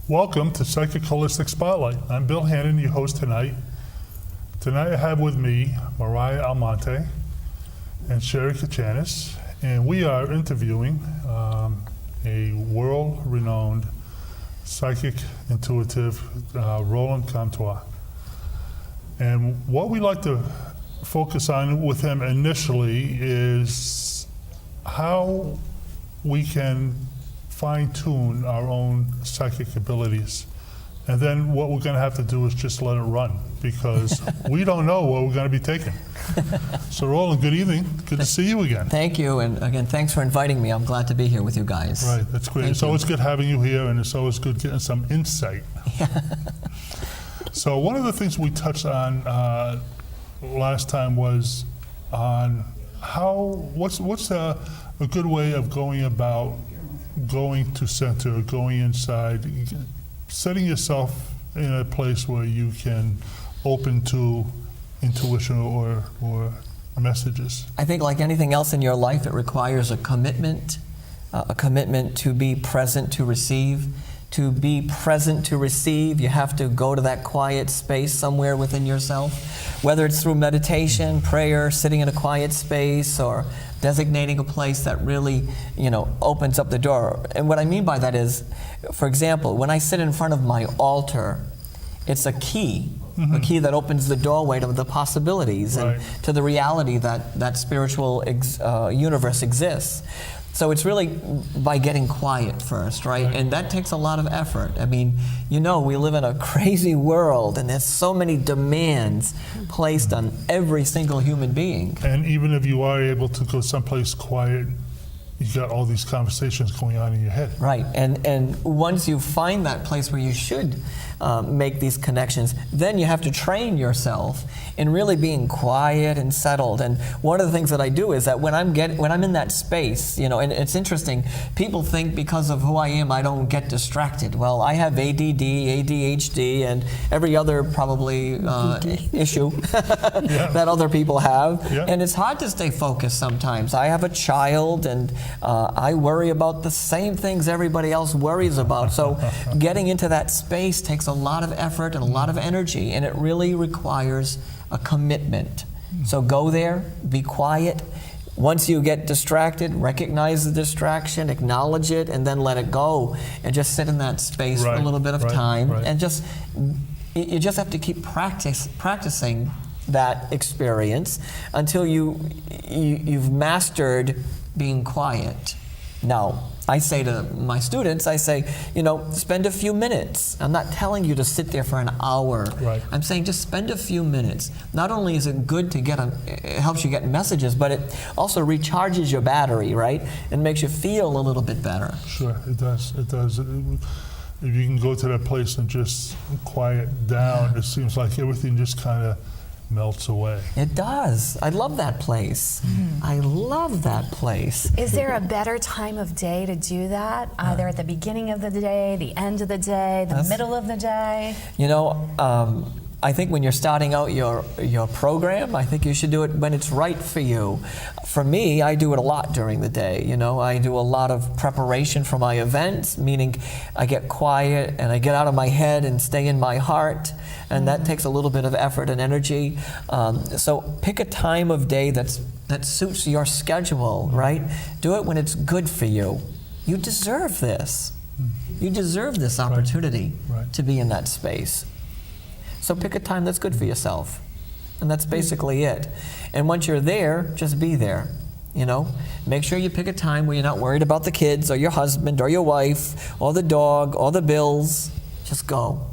Welcome to Psychic Holistic Spotlight. I'm Bill Hannon, your host tonight. Tonight I have with me Mariah Almonte and Sherry Kachanis, and we are interviewing a world-renowned psychic intuitive, Roland Comtois. And what we like to focus on with him initially is how we can fine-tune our own psychic abilities. And then what we're going to have to do is just let it run, because we don't know what we're going to be taking. So Roland, good evening. Good to see you again. Thank you, and again, thanks for inviting me. I'm glad to be here with you guys. Right, that's great. It's always good having you here, and it's always good getting some insight. So one of the things we touched on last time was on what's a good way of going about going to center, going inside, setting yourself in a place where you can open to intuition or messages. I think like anything else in your life, it requires a commitment to be present to receive. To be present to receive, you have to go to that quiet space somewhere within yourself, whether it's through meditation, prayer, sitting in a quiet space, or designating a place that really, opens up the door. And what I mean by that is, for example, when I sit in front of my altar, it's a key that opens the doorway to the possibilities and to the reality that spiritual universe exists. So it's really by getting quiet first, right? And that takes a lot of effort. I mean, we live in a crazy world, and there's so many demands placed on every single human being. And even if you are able to go someplace quiet, you got all these conversations going on in your head. Right, and once you find that place where you should make these connections, then you have to train yourself in really being quiet and settled. And one of the things that I do is that when I'm in that space, and it's interesting, people think because of who I am, I don't get distracted. Well, I have ADD, ADHD, and every other probably issue that other people have. Yeah. And it's hard to stay focused sometimes. I have a child, and I worry about the same things everybody else worries about. So getting into that space takes a lot of effort and a lot of energy, and it really requires a commitment. So go there, be quiet. Once you get distracted, recognize the distraction, acknowledge it, and then let it go, and just sit in that space for a little bit of time. And you just have to keep practicing that experience until you've mastered being quiet. Now, I say to my students, spend a few minutes. I'm not telling you to sit there for an hour. Right. I'm saying just spend a few minutes. Not only is it good to it helps you get messages, but it also recharges your battery, right? And makes you feel a little bit better. Sure, it does. It does. If you can go to that place and just quiet down, it seems like everything just kind of melts away. It does. I love that place. I love that place. Is there a better time of day to do that? Either at the beginning of the day, the end of the day, the middle of the day? I think when you're starting out your program, I think you should do it when it's right for you. For me, I do it a lot during the day. I do a lot of preparation for my events, meaning I get quiet and I get out of my head and stay in my heart, and that takes a little bit of effort and energy. So pick a time of day that suits your schedule, right? Do it when it's good for you. You deserve this. You deserve this opportunity to be in that space. So pick a time that's good for yourself. And that's basically it. And once you're there, just be there. Make sure you pick a time where you're not worried about the kids or your husband or your wife or the dog or the bills. Just go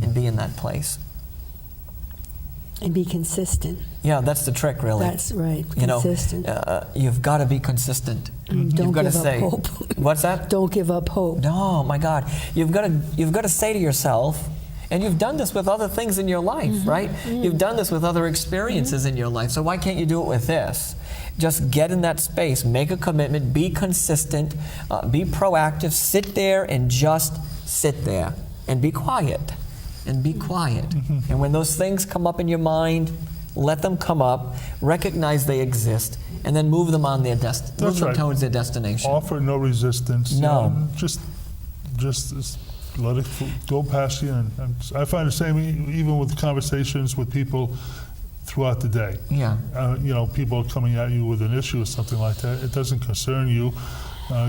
and be in that place. And be consistent. Yeah, that's the trick, really. That's right, consistent. You've got to be consistent. Don't give up hope. What's that? Don't give up hope. No, my God. You've got to say to yourself, and you've done this with other things in your life, right? You've done this with other experiences in your life, so why can't you do it with this? Just get in that space, make a commitment, be consistent, be proactive, sit there and just sit there and be quiet. And be quiet. And when those things come up in your mind, let them come up, recognize they exist, and then move them on towards their destination. Offer no resistance. No. Just let it go past you. And I find the same even with conversations with people throughout the day. Yeah. You know, people are coming at you with an issue or something like that. It doesn't concern you.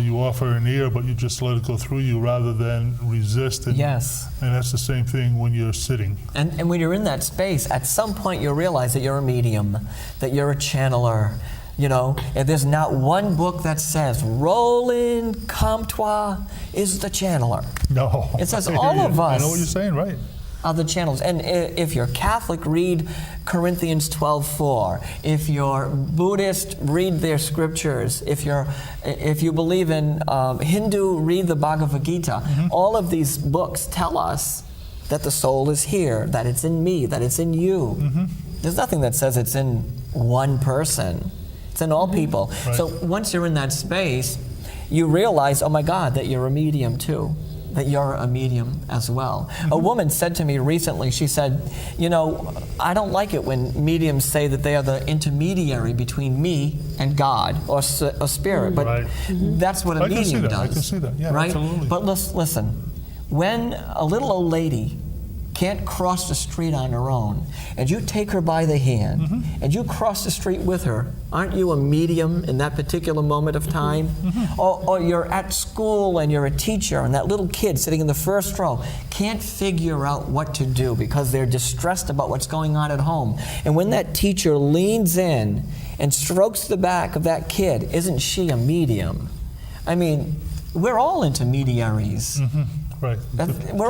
You offer an ear, but you just let it go through you rather than resist. And, Yes. And that's the same thing when you're sitting. And when you're in that space, at some point you realize that you're a medium, that you're a channeler. You know, and there's not one book that says Roland Comtois is the channeler. No. It says all of us I know what you're saying, right. are the channels. And if you're Catholic, read Corinthians 12:4. If you're Buddhist, read their scriptures. If you believe in Hindu, read the Bhagavad Gita. All of these books tell us that the soul is here, that it's in me, that it's in you. There's nothing that says it's in one person. It's in all people. Right. So once you're in that space, you realize, oh my God, that you're a medium too. That you're a medium as well. A woman said to me recently, she said, you know, I don't like it when mediums say that they are the intermediary between me and God or spirit, but Right. that's what a I can see medium that. does. I can see that. Yeah, right? absolutely. But listen, when a little old lady can't cross the street on her own, and you take her by the hand, and you cross the street with her, aren't you a medium in that particular moment of time? Or you're at school and you're a teacher, and that little kid sitting in the first row can't figure out what to do because they're distressed about what's going on at home. And when that teacher leans in and strokes the back of that kid, isn't she a medium? I mean, we're all intermediaries. Right. We're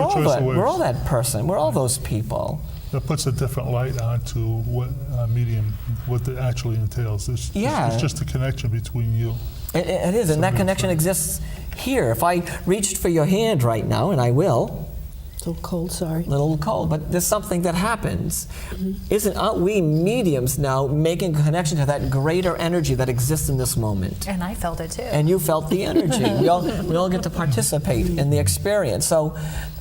all that person. We're all those people. That puts a different light onto what medium, what it actually entails. It's just a connection between you. It is, and that connection exists here. If I reached for your hand right now, and I will. It's a little cold, sorry. A little cold, but there's something that happens. Aren't we mediums now making a connection to that greater energy that exists in this moment? And I felt it too. And you felt the energy. we all get to participate in the experience. So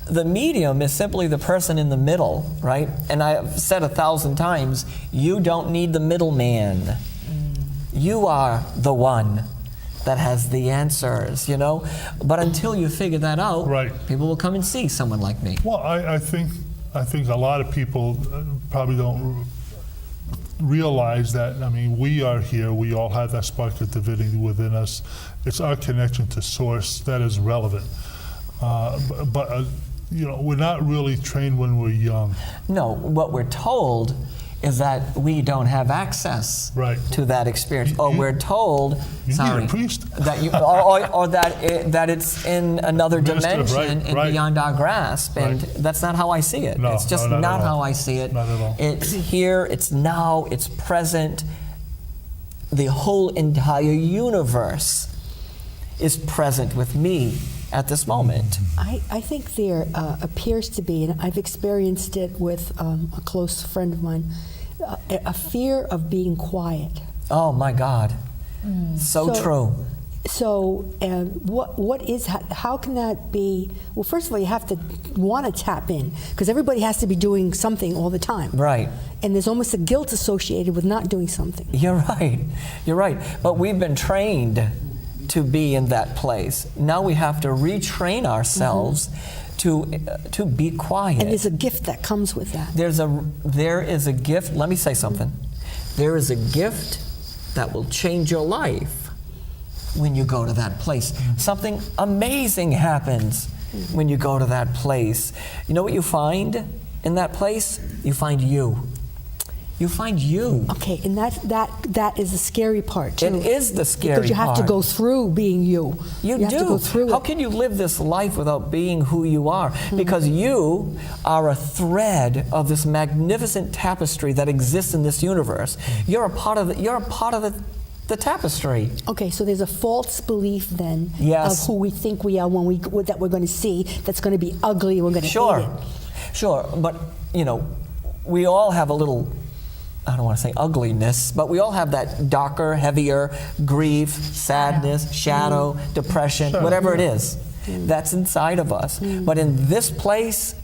the medium is simply the person in the middle, right? And I've said 1,000 times, you don't need the middleman. You are the one that has the answers, you know? But until you figure that out, Right. people will come and see someone like me. Well, I think a lot of people probably don't realize that. I mean, we are here. We all have that spark of divinity within us. It's our connection to Source that is relevant. But you know, we're not really trained when we're young. No, what we're told is that we don't have access Right. to that experience, or we're told, You need a priest. that you, or that it's in another Minister, dimension right, and right. beyond our grasp, and Right. that's not how I see it. No, it's just no, not not at all. how I see it. Not at all. It's here, it's now, it's present. The whole entire universe is present with me at this moment. I think there appears to be, and I've experienced it with a close friend of mine, a fear of being quiet. Oh my God. So true. So, how can that be? Well, first of all, you have to want to tap in, because everybody has to be doing something all the time. Right. And there's almost a guilt associated with not doing something. You're right. You're right. But we've been trained to be in that place. Now we have to retrain ourselves to be quiet. And there's a gift that comes with that. There is a gift. Let me say something. There is a gift that will change your life when you go to that place. Something amazing happens when you go to that place. You know what you find in that place? You find you. You find you. Okay, and that is the scary part too. It is the scary part. Because you have to go through being you. You have do. to go through How it. can you live this life without being who you are? Because you are a thread of this magnificent tapestry that exists in this universe. You're a part of the tapestry. Okay, so there's a false belief then Yes. of who we think we are that we're going to see that's going to be ugly. We're going to hate it. Sure. But you know, we all have a little, I don't want to say ugliness, but we all have that darker, heavier grief, sadness, shadow, depression, whatever it is that's inside of us. But in this place,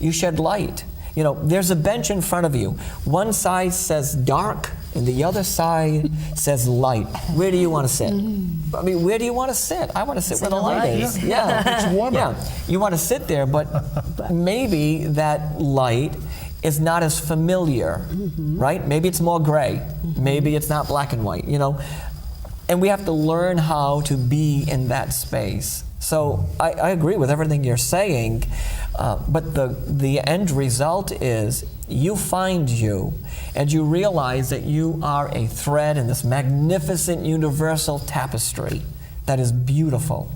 you shed light. You know, there's a bench in front of you. One side says dark and the other side says light. Where do you want to sit? I mean, where do you want to sit? I want to sit where the light is. Yeah. It's warmer. Yeah. You want to sit there, but maybe that light is not as familiar, right? Maybe it's more gray. Maybe it's not black and white, you know? And we have to learn how to be in that space. So I agree with everything you're saying, but the end result is you find you, and you realize that you are a thread in this magnificent universal tapestry that is beautiful.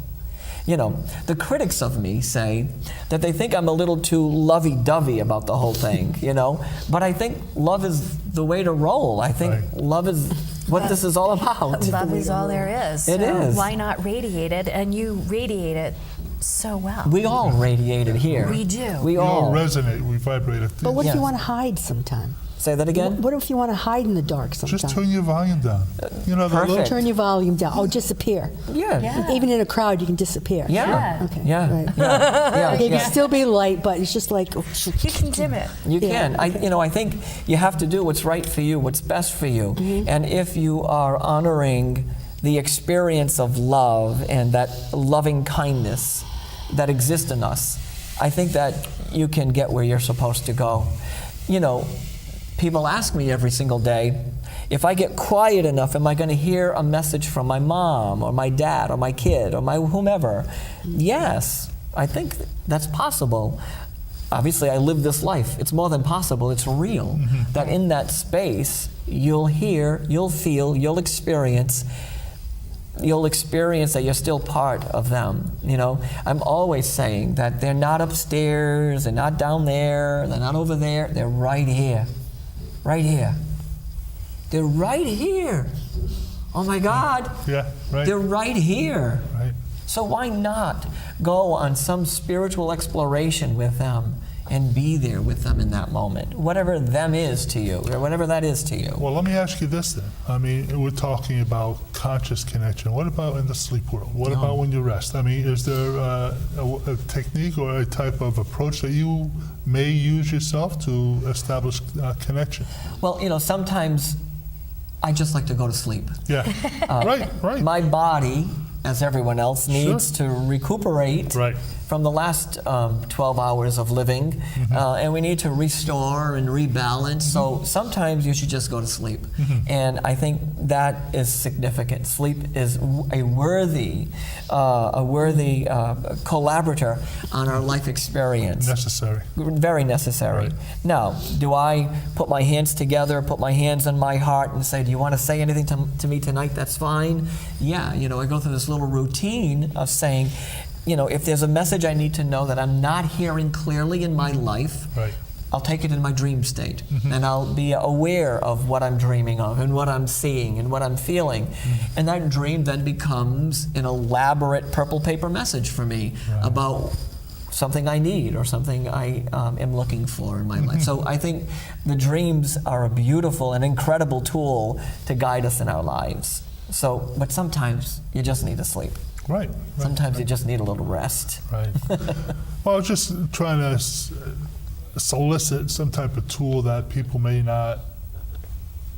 You know, the critics of me say that they think I'm a little too lovey-dovey about the whole thing, you know? But I think love is the way to roll. I think love is what this is all about. Love is all there is. It is. Why not radiate it? And you radiate it so well. We all radiate it here. We do. We We all all. resonate, we vibrate it. But what if Yes. you want to hide sometime? Say that again? What if you want to hide in the dark sometime? Just turn your volume down. You know, the little, Perfect. Turn your volume down. Oh, disappear. Yeah. Yeah. Even in a crowd, you can disappear. Yeah. Okay. Yeah. Right. Yeah. It can Yeah. still be light, but it's just like. You can dim it. You Yeah. can. I think you have to do what's right for you, what's best for you. And if you are honoring the experience of love and that loving kindness that exists in us, I think that you can get where you're supposed to go. You know, people ask me every single day, if I get quiet enough, am I going to hear a message from my mom or my dad or my kid or my whomever? Yes, I think that's possible. Obviously, I live this life. It's more than possible. It's real. That in that space, you'll hear, you'll feel, you'll experience that you're still part of them. You know, I'm always saying that they're not upstairs, they're not down there, they're not over there. They're right here, right here. They're right here. Oh my God. yeah, right, They're right here. right. So why not go on some spiritual exploration with them and be there with them in that moment, whatever them is to you, or whatever that is to you. Well, let me ask you this then. I mean, we're talking about conscious connection. What about in the sleep world? What about when you rest? I mean, is there a technique or a type of approach that you may use yourself to establish connection? Well, you know, sometimes I just like to go to sleep. Yeah, right. My body, as everyone else, needs to recuperate Right. from the last 12 hours of living, and we need to restore and rebalance. So sometimes you should just go to sleep, and I think that is significant. Sleep is a worthy collaborator on our life experience. Necessary. Very necessary. Right. Now, do I put my hands together, put my hands on my heart and say, do you want to say anything to me tonight? That's fine. Yeah, you know, I go through this little routine of saying, you know, if there's a message I need to know that I'm not hearing clearly in my life, Right. I'll take it in my dream state, and I'll be aware of what I'm dreaming of and what I'm seeing and what I'm feeling. And that dream then becomes an elaborate purple paper message for me about something I need or something I am looking for in my life. So I think the dreams are a beautiful and incredible tool to guide us in our lives. So, but sometimes you just need to sleep. Right. Sometimes you just need a little rest. Right. Well, I was just trying to solicit some type of tool that people may not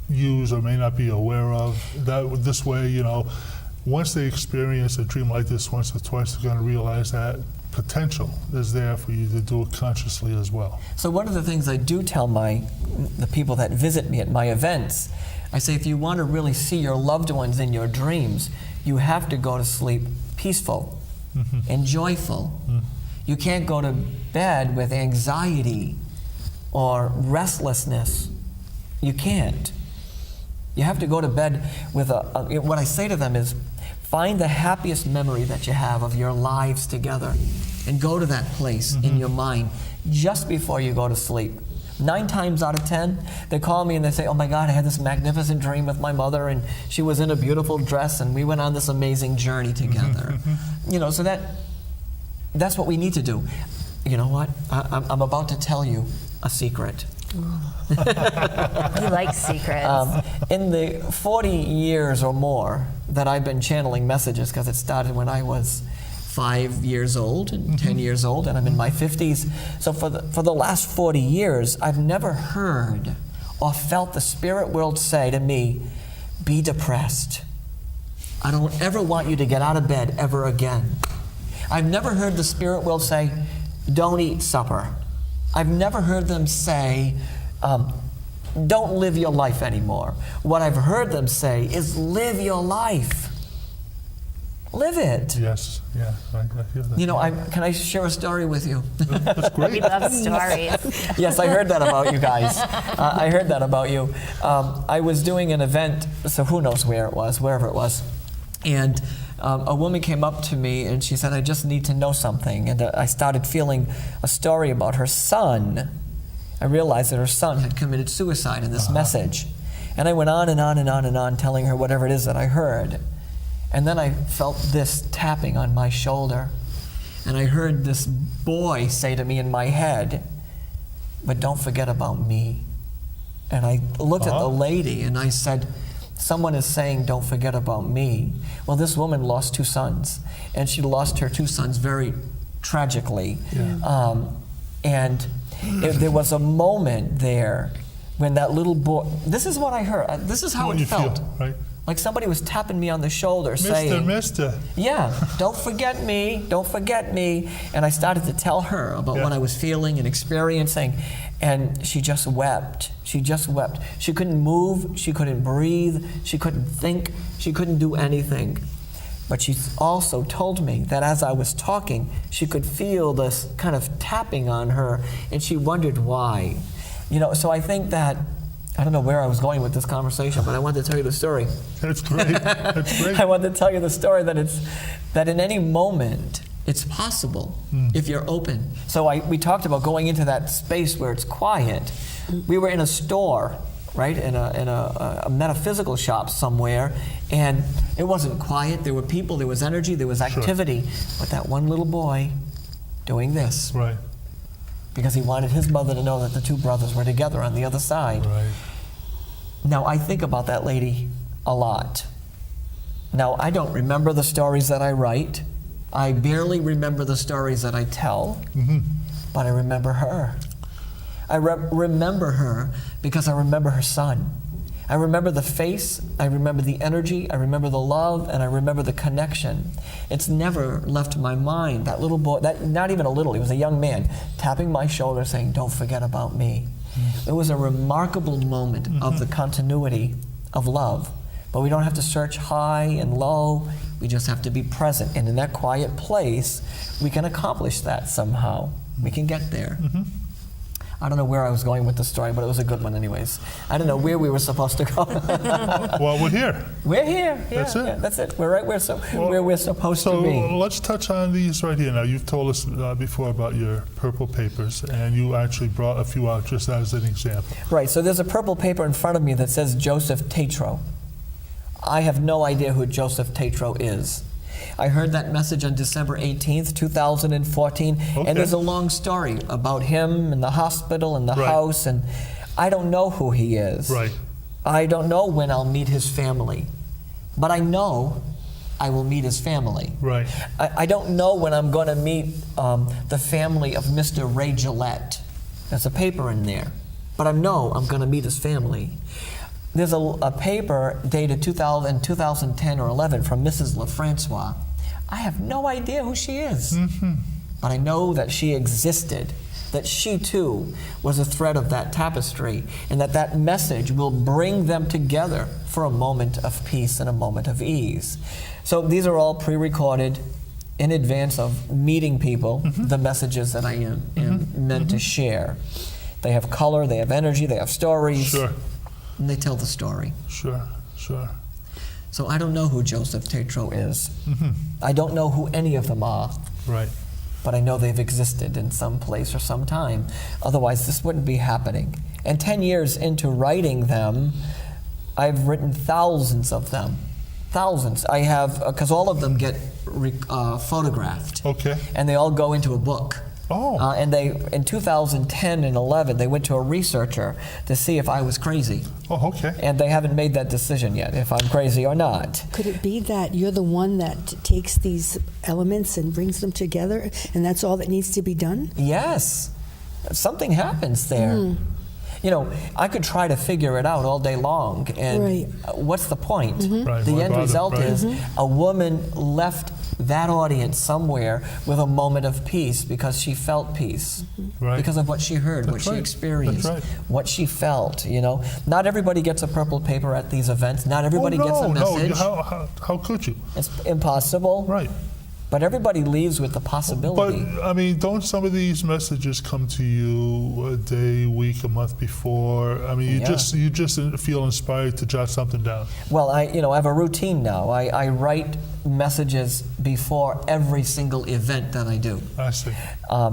use or may not be aware of. That this way, you know, once they experience a dream like this once or twice, they're going to realize that potential is there for you to do it consciously as well. So one of the things I do tell the people that visit me at my events, I say if you want to really see your loved ones in your dreams, you have to go to sleep peaceful and joyful. You can't go to bed with anxiety or restlessness. You can't. You have to go to bed with what I say to them is, find the happiest memory that you have of your lives together and go to that place in your mind just before you go to sleep. 9 times out of 10, they call me and they say, oh my God, I had this magnificent dream with my mother and she was in a beautiful dress and we went on this amazing journey together. You know, so that's what we need to do. You know what? I'm about to tell you a secret. You like secrets. In the 40 years or more that I've been channeling messages, because it started when I was 5 years old and 10 years old, and I'm in my 50s. So for the last 40 years, I've never heard or felt the spirit world say to me, be depressed. I don't ever want you to get out of bed ever again. I've never heard the spirit world say, don't eat supper. I've never heard them say, don't live your life anymore. What I've heard them say is live your life. Live it. Yes, yeah, I hear that. You know, can I share a story with you? That's great. We love stories. Yes, I heard that about you guys. I heard that about you. I was doing an event, so who knows where it was, wherever it was. And a woman came up to me and she said, I just need to know something. And I started feeling a story about her son. I realized that her son had committed suicide in this message. And I went on and on and on and on telling her whatever it is that I heard. And then I felt this tapping on my shoulder. And I heard this boy say to me in my head, but don't forget about me. And I looked at the lady and I said, someone is saying, don't forget about me. Well, this woman lost 2 sons. And she lost her 2 sons very tragically. Yeah. There was a moment there when that little boy, this is what I heard. This is how What it you felt. feel, right? Like somebody was tapping me on the shoulder saying, Mister. yeah, don't forget me, don't forget me. And I started to tell her about what I was feeling and experiencing. And she just wept. She just wept. She couldn't move, she couldn't breathe, she couldn't think, she couldn't do anything. But she also told me that as I was talking, she could feel this kind of tapping on her, and she wondered why. You know, so I think that, I don't know where I was going with this conversation, but I wanted to tell you the story. That's great. That's great. I wanted to tell you the story that in any moment, it's possible if you're open. So we talked about going into that space where it's quiet. We were in a store, right, in a metaphysical shop somewhere, and it wasn't quiet. There were people, there was energy, there was activity, but that one little boy doing this. Right. Because he wanted his mother to know that the 2 brothers were together on the other side. Right. Now, I think about that lady a lot. Now, I don't remember the stories that I write. I barely remember the stories that I tell, but I remember her. I remember her because I remember her son. I remember the face, I remember the energy, I remember the love, and I remember the connection. It's never left my mind. That little boy, not even a little, he was a young man, tapping my shoulder saying, don't forget about me. It was a remarkable moment of the continuity of love. But we don't have to search high and low, we just have to be present. And in that quiet place, we can accomplish that somehow. We can get there. I don't know where I was going with the story, but it was a good one anyways. I don't know where we were supposed to go. Well, we're here. We're here. Yeah, That's it. Yeah, that's it. We're right where we're supposed to be. So let's touch on these right here. Now, you've told us before about your purple papers, and you actually brought a few out just as an example. Right, so there's a purple paper in front of me that says Joseph Tatro. I have no idea who Joseph Tatro is. I heard that message on December 18th, 2014, and there's a long story about him and the hospital and the house, and I don't know who he is. Right. I don't know when I'll meet his family, but I know I will meet his family. Right. I don't know when I'm going to meet the family of Mr. Ray Gillette. There's a paper in there, but I know I'm going to meet his family. There's a paper dated 2010 or 11 from Mrs. LaFrancois. I have no idea who she is, but I know that she existed, that she too was a thread of that tapestry, and that message will bring them together for a moment of peace and a moment of ease. So these are all pre-recorded in advance of meeting people, the messages that I am meant to share. They have color, they have energy, they have stories. Sure. And they tell the story. Sure, sure. So I don't know who Joseph Tatro is. I don't know who any of them are. Right. But I know they've existed in some place or some time. Otherwise, this wouldn't be happening. And 10 years into writing them, I've written thousands of them. Thousands. I have, because all of them get photographed. Okay. And they all go into a book. Oh. And they, in 2010 and 11, they went to a researcher to see if I was crazy. Oh, okay. And they haven't made that decision yet, if I'm crazy or not. Could it be that you're the one that takes these elements and brings them together, and that's all that needs to be done? Yes. Something happens there. You know, I could try to figure it out all day long, and Right. what's the point? Right, The why end bother, result right. is a woman left that audience somewhere with a moment of peace because she felt peace. Right. Because of what she heard, what That's she right. experienced, That's right. what she felt, you know. Not everybody gets a purple paper at these events. Not everybody oh, gets a no, message. no. How could you? It's impossible. Right. But everybody leaves with the But, possibility. I mean, don't some of these messages come to you a day, week, a month before? I mean, you Yeah. just feel inspired to jot something down. Well, I have a routine now. I write messages before every single event that I do. I see.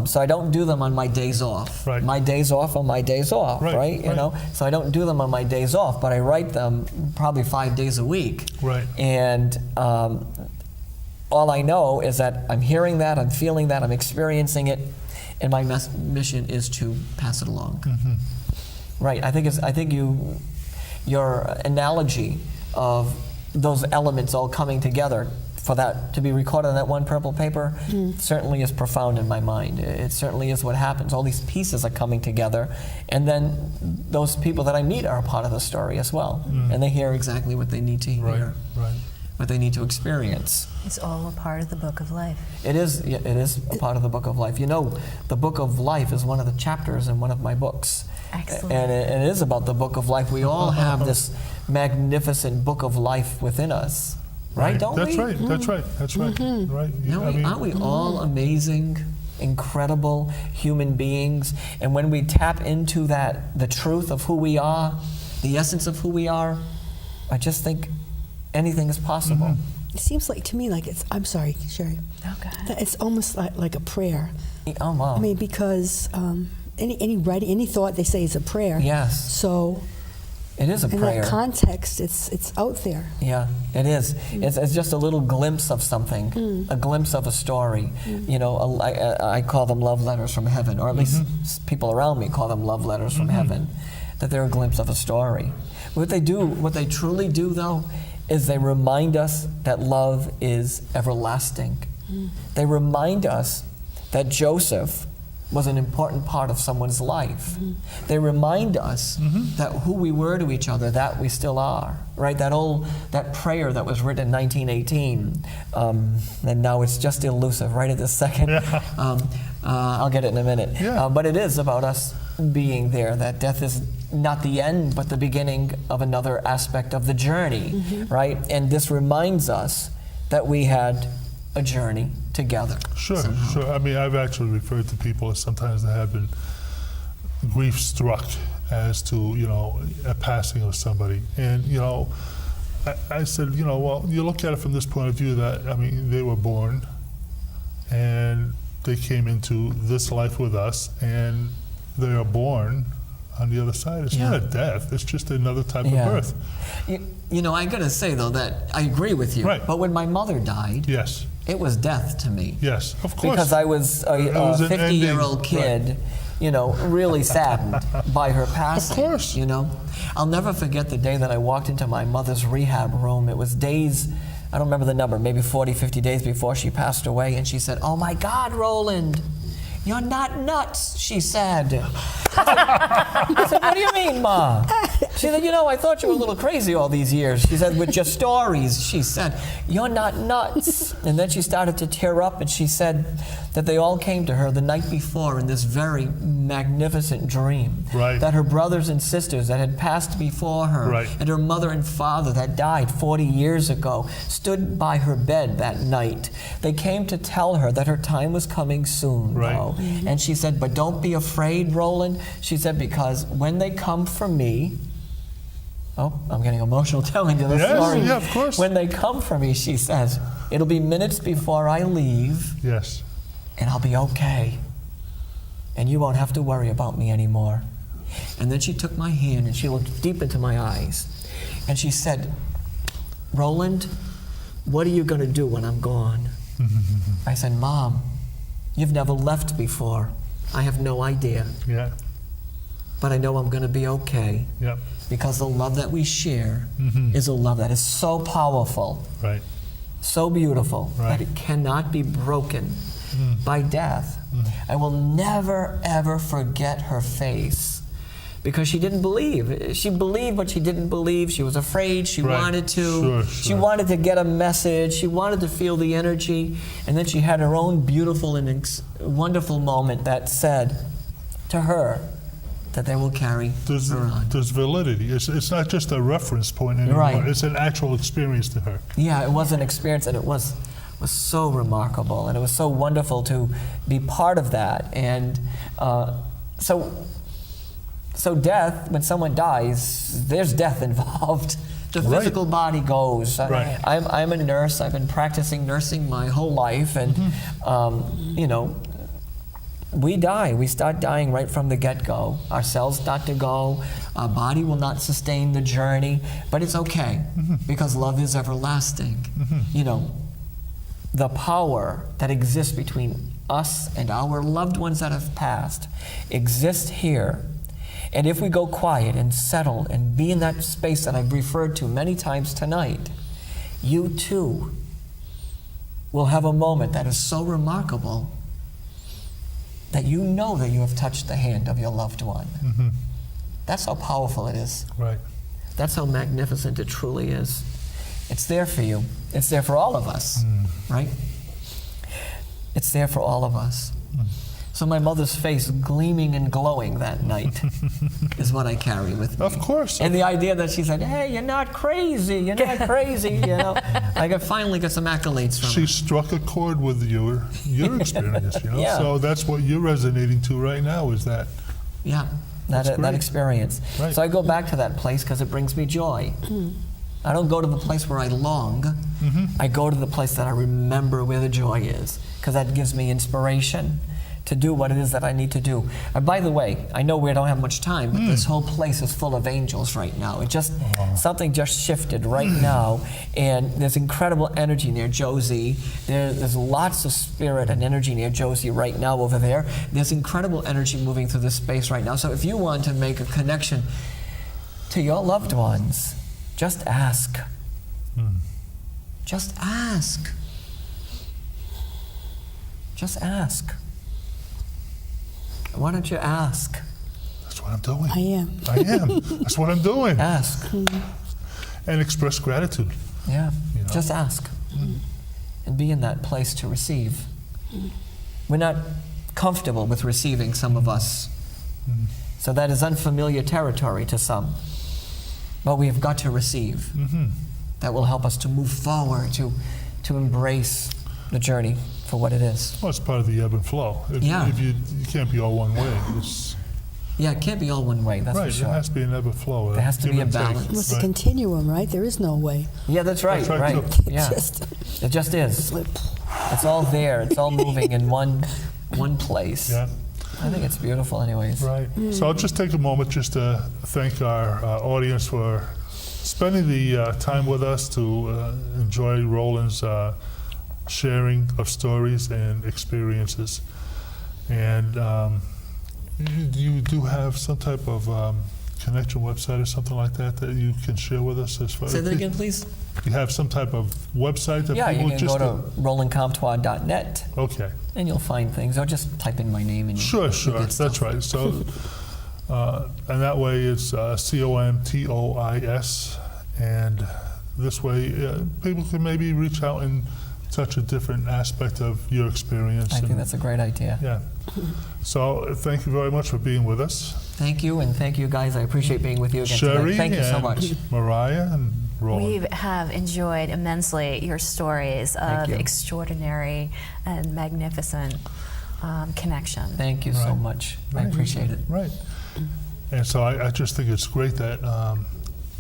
So I don't do them on my days off. Right. My days off are my days off, Right, right? You right. know, so I don't do them on my days off, but I write them probably 5 days a week. Right. And all I know is that I'm hearing that, I'm feeling that, I'm experiencing it, and my mission is to pass it along. Right. I think your analogy of those elements all coming together for that to be recorded on that one purple paper certainly is profound in my mind. It certainly is what happens. All these pieces are coming together, and then those people that I meet are a part of the story as well, and they hear exactly what they need to hear, Right. Right. what they need to experience. It's all a part of the book of life. It is a part of the book of life. You know, the book of life is one of the chapters in one of my books. Excellent. And it is about the book of life. We all have this magnificent book of life within us, right? Don't That's we? right. That's right. That's right. Right. No, I mean, aren't we all amazing, incredible human beings? And when we tap into that, the truth of who we are, the essence of who we are, I just think anything is possible. It seems like to me like it's. I'm sorry, Sherry. Okay. That it's almost like a prayer. Oh, wow. I mean, because any writing, any thought they say is a prayer. Yes. So It is a in prayer. that context, it's out there. Yeah, it is. It's just a little glimpse of something, a glimpse of a story. You know, I call them love letters from heaven, or at least people around me call them love letters from heaven, that they're a glimpse of a story. What they truly do, though, is they remind us that love is everlasting. They remind us that Joseph was an important part of someone's life. They remind us that who we were to each other, that we still are, right? That prayer that was written in 1918, and now it's just elusive right at this second. I'll get it in a minute. Yeah. But it is about us being there, that death is not the end, but the beginning of another aspect of the journey, right? And this reminds us that we had a journey together. Sure, somehow. sure. I mean, I've actually referred to people as sometimes that have been grief struck as to, you know, a passing of somebody. And, you know, I said, you know, well, you look at it from this point of view that, I mean, they were born and they came into this life with us and they are born on the other side. It's not a death, it's just another type of birth. You know, I gotta say though that I agree with you. Right. But when my mother died, Yes, it was death to me. yes, of course. Because I was It was a an 50-year-old ending, kid, you know, really saddened by her passing. course. You know, I'll never forget the day that I walked into my mother's rehab room. It was days, I don't remember the number, maybe 40, 50 days before she passed away, and she said, "Oh my God, Roland, you're not nuts," she said. I said, "What do you mean, Ma?" She said, "You know, I thought you were a little crazy all these years." She said, "With your stories," she said, "you're not nuts." And then she started to tear up, and she said that they all came to her the night before in this very magnificent dream. Right. That her brothers and sisters that had passed before her, Right. and her mother and father that died 40 years ago, stood by her bed that night. They came to tell her that her time was coming soon, Right. though. And she said, "But don't be afraid, Roland." She said, "Because when they come for me," oh, I'm getting emotional telling you this Yes, story. yeah, of course. "When they come for me," she says, "it'll be minutes before I leave, Yes. and I'll be okay. And you won't have to worry about me anymore." And then she took my hand and she looked deep into my eyes. And she said, "Roland, what are you going to do when I'm gone?" I said, "Mom, you've never left before. I have no idea. Yeah. But I know I'm going to be okay. Yeah. Because the love that we share is a love that is so powerful, Right. so beautiful, Right. that it cannot be broken by death." I will never, ever forget her face because she didn't believe. She believed, but she didn't believe. She was afraid. She Right. wanted to. Sure, She sure. wanted to get a message. She wanted to feel the energy. And then she had her own beautiful and wonderful moment that said to her that they will carry There's, her on. there's validity. It's not just a reference point anymore. Right. It's an actual experience to her. Yeah, it was an experience, and it was so remarkable, and it was so wonderful to be part of that. And so death, when someone dies, there's death involved. The Right. physical body goes. Right. I'm a nurse. I've been practicing nursing my whole life, and you know, we die. We start dying right from the get-go. Our cells start to go. Our body will not sustain the journey, but it's okay because love is everlasting. You know, the power that exists between us and our loved ones that have passed exists here. And if we go quiet and settle and be in that space that I've referred to many times tonight, you too will have a moment that is so remarkable that you know that you have touched the hand of your loved one. That's how powerful it is. Right. That's how magnificent it truly is. It's there for you. It's there for all of us, right? It's there for all of us. So my mother's face gleaming and glowing that night is what I carry with me. Of course. And the idea that she said, "Hey, you're not crazy. You're not crazy." You know, I finally got some accolades from She her. struck a chord with your experience, you know. Yeah. So that's what you're resonating to right now. Is that Yeah, That's that great. experience. Right. So I go back to that place because it brings me joy. I don't go to the place where I long. I go to the place that I remember where the joy is, because that gives me inspiration to do what it is that I need to do. And by the way, I know we don't have much time, but this whole place is full of angels right now. It just, something just shifted right now, and there's incredible energy near Josie. There's lots of spirit and energy near Josie right now over there. There's incredible energy moving through this space right now. So if you want to make a connection to your loved ones, just ask. Just ask. Just ask. Why don't you ask? that's what I'm doing? I am. I am. That's what I'm doing. Ask. And express gratitude. Yeah. You know? Just ask. And be in that place to receive. We're not comfortable with receiving, some of us. So that is unfamiliar territory to some. But we have got to receive. That will help us to move forward, to embrace the journey for what it is. Well, it's part of the ebb and flow. If you can't be all one way. It's, Yeah, it can't be all one way, that's right. for sure. It has to be an ebb and flow. There has to give be a and take. balance. Well, it's a Right. continuum, right? There is no way. Yeah, that's right, That's right, right. too. Yeah. Just It just is. slip. It's all there. It's all moving in one place. Yeah. I think it's beautiful anyways. Right. So I'll just take a moment just to thank our audience for spending the time with us to enjoy Roland's sharing of stories and experiences. And you do have some type of connection website or something like that that you can share with us as far Say as that again, please. you have some type of website that Yeah, you people can just go to rolandcomtois.net okay. and you'll find things. Or just type in my name and Sure, you'll sure. get stuff. That's right. So, and that way it's COMTOIS, and this way people can maybe reach out and touch a different aspect of your experience. I think and- that's a great idea. yeah. So thank you very much for being with us, Thank you, and thank you guys. I appreciate being with you again Sherry tonight. Thank you so and much. Mariah and Roland. We have enjoyed immensely your stories Thank of you. extraordinary and magnificent connection. Thank you so Right. much. I Right. appreciate it. Right. And so I just think it's great that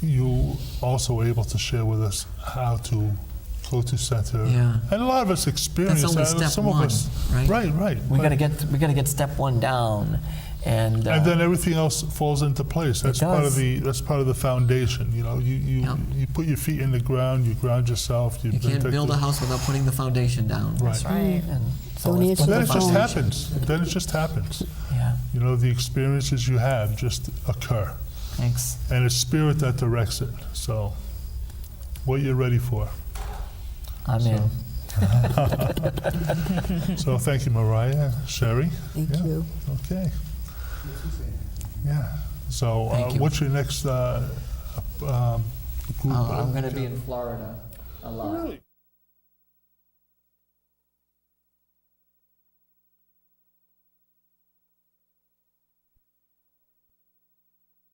you also were able to share with us how to go to center. Yeah. And a lot of us experience That's only that. step Some one, of us, right? Right. We But- gotta get step one down, and then everything else falls into place. That's part of does. that's part of the foundation. You know, you put your feet in the ground, you ground yourself. you can't build a house without putting the foundation down. Right. That's right. And so Don't let's answer put Then the it just foundation. happens. Then it just happens. Yeah. You know, the experiences you have just occur, Thanks. and it's spirit that directs it. So, what you're ready for. I'm in. So thank you, Mariah, Sherry. Thank Yeah. you. Okay. Yeah. So, Thank you. what's your next group? I'm going to be in Florida a lot. Really?